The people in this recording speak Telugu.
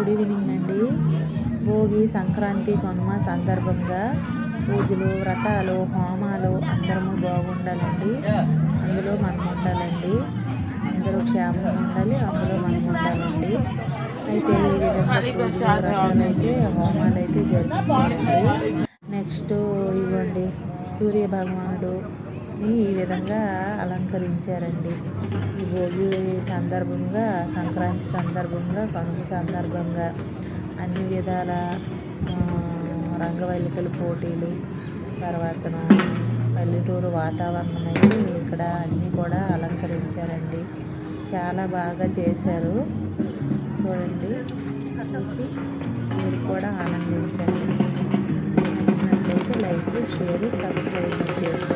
గుడ్ ఈవినింగ్ అండి. భోగి, సంక్రాంతి, కనుమ సందర్భంగా పూజలు, వ్రతాలు, హోమాలు అందరము బాగుండాలండి. అందులో మనం ఉండాలండి. అందరూ క్షేమంగా ఉండాలి, అందులో మనం ఉండాలండి. అయితే ఈ విధంగా పూజలు, వ్రతాలు అయితే, హోమాలు అయితే జరిపించారండి. నెక్స్ట్ ఇవ్వండి, సూర్య భగవానుడు ఈ విధంగా అలంకరించారండి. ఈ భోగి సందర్భంగా, సంక్రాంతి సందర్భంగా, కనుమ సందర్భంగా అన్ని విధాల రంగవల్లికల పోటీలు, తర్వాత పల్లెటూరు వాతావరణం అయితే ఇక్కడ అన్నీ కూడా అలంకరించారండి. చాలా బాగా చేశారు. చూడండి, చూసి మీరు కూడా ఆనందించండి. నచ్చినట్లయితే లైక్, షేర్, సబ్స్క్రైబ్ చేసి